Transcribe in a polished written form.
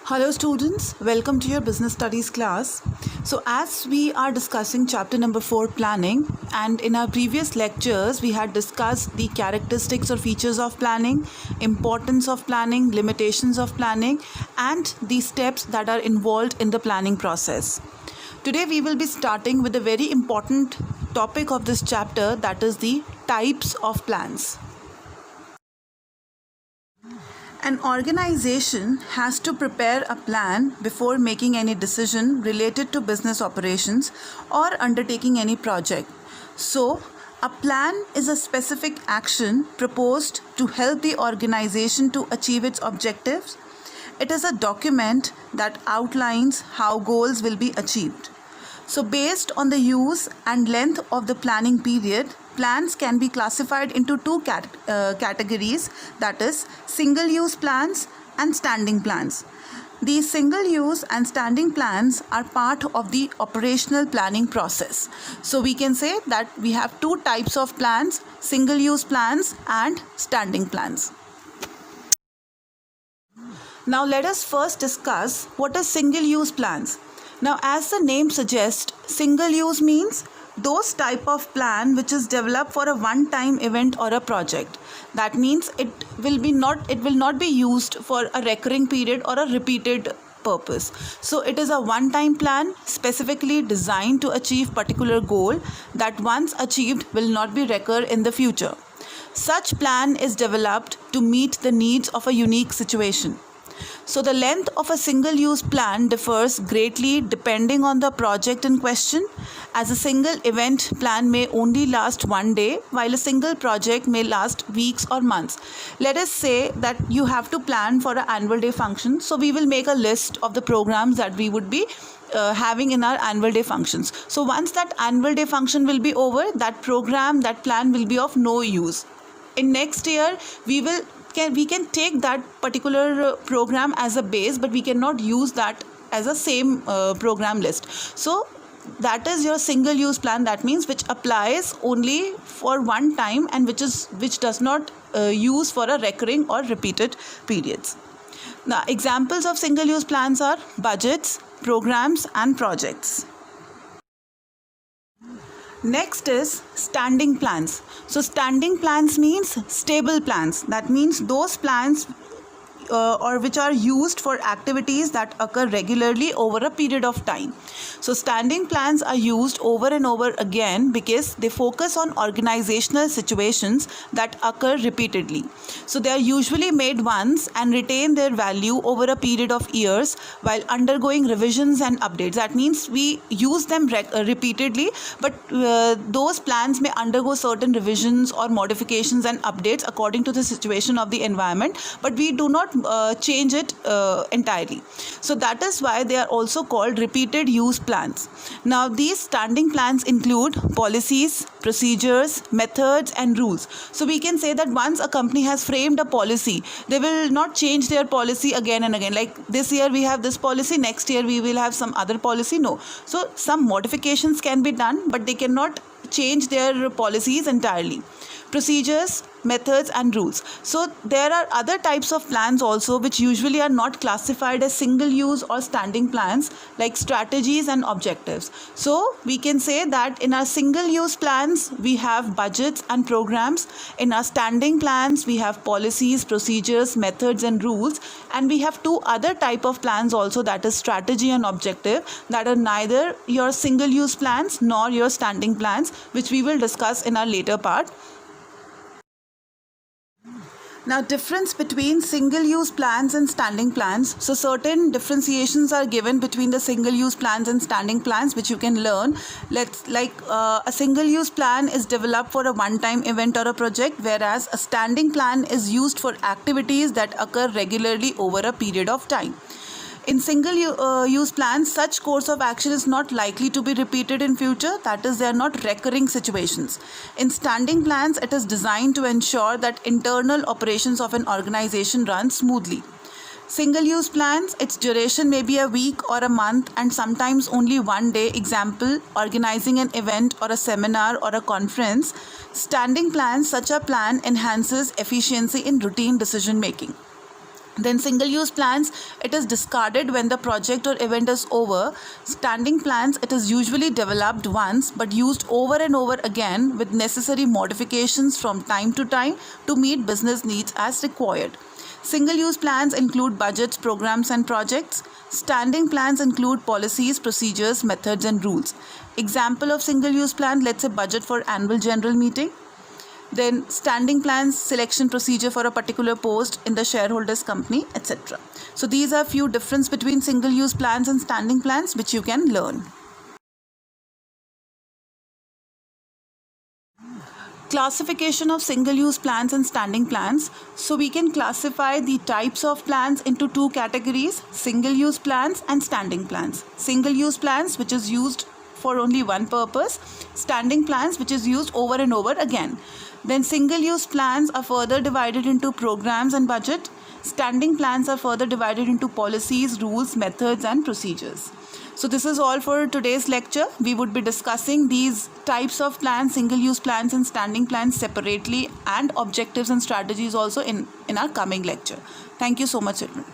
Hello students, welcome to your business studies class. So as we are discussing chapter number 4 planning, and in our previous lectures we had discussed the characteristics or features of planning, importance of planning, limitations of planning, and the steps that are involved in the planning process. Today we will be starting with a very important topic of this chapter, that is the types of plans. An organization has to prepare a plan before making any decision related to business operations or undertaking any project. So, a plan is a specific action proposed to help the organization to achieve its objectives. It is a document that outlines how goals will be achieved. So, based on the use and length of the planning period, plans can be classified into two categories, that is, single-use plans and standing plans. These single-use and standing plans are part of the operational planning process. So, we can say that we have two types of plans, single-use plans and standing plans. Now, let us first discuss what are single-use plans. Now, as the name suggests, single use means those type of plan which is developed for a one-time event or a project. That means it will not be used for a recurring period or a repeated purpose. So it is a one-time plan specifically designed to achieve particular goal that once achieved will not be recur in the future. Such plan is developed to meet the needs of a unique situation. So the length of a single-use plan differs greatly depending on the project in question, as a single event plan may only last one day while a single project may last weeks or months. Let us say that you have to plan for an annual day function, so we will make a list of the programs that we would be having in our annual day functions. So once that annual day function will be over, that plan will be of no use. In next year, we can take that particular program as a base, but we cannot use that as a same program list. So that is your single use plan, that means which applies only for one time and which does not use for a recurring or repeated periods. Now, examples of single use plans are budgets, programs and projects. Next is standing plans. So standing plans means stable plans. That means those plans or which are used for activities that occur regularly over a period of time. So standing plans are used over and over again because they focus on organizational situations that occur repeatedly. So they are usually made once and retain their value over a period of years while undergoing revisions and updates. That means we use them repeatedly, but those plans may undergo certain revisions or modifications and updates according to the situation of the environment, but we do not change it entirely. So that is why they are also called repeated use plans. Now, these standing plans include policies, procedures, methods and rules. So we can say that once a company has framed a policy, they will not change their policy again and again. Like this year we have this policy, next year we will have some other policy. No. So some modifications can be done, but they cannot change their policies entirely. Procedures, methods and rules. So there are other types of plans also which usually are not classified as single use or standing plans, like strategies and objectives. So we can say that in our single use plans we have budgets and programs, in our standing plans we have policies, procedures, methods and rules, and we have two other type of plans also, that is strategy and objective, that are neither your single use plans nor your standing plans, which we will discuss in our later part. Now, difference between single-use plans and standing plans. So, certain differentiations are given between the single-use plans and standing plans, which you can learn. A single-use plan is developed for a one-time event or a project, whereas a standing plan is used for activities that occur regularly over a period of time. In single-use plans, such course of action is not likely to be repeated in future, that is, they are not recurring situations. In standing plans, it is designed to ensure that internal operations of an organization run smoothly. Single-use plans, its duration may be a week or a month and sometimes only one day, example, organizing an event or a seminar or a conference. Standing plans, such a plan enhances efficiency in routine decision making. Then single use plans, it is discarded when the project or event is over. Standing plans, it is usually developed once but used over and over again with necessary modifications from time to time to meet business needs as required. Single use plans include budgets, programs and projects. Standing plans include policies, procedures, methods and rules. Example of single use plan, let's say budget for annual general meeting. Then standing plans, selection procedure for a particular post in the shareholders company, etc. So these are few difference between single use plans and standing plans which you can learn. Classification of single use plans and standing plans. So we can classify the types of plans into two categories: single use plans and standing plans. Single use plans, which is used for only one purpose. Standing plans, which is used over and over again. Then single use plans are further divided into programs and budget. Standing plans are further divided into policies, rules, methods and procedures. So this is all for today's lecture. We would be discussing these types of plans, single use plans and standing plans separately, and objectives and strategies also in our coming lecture. Thank you so much, children.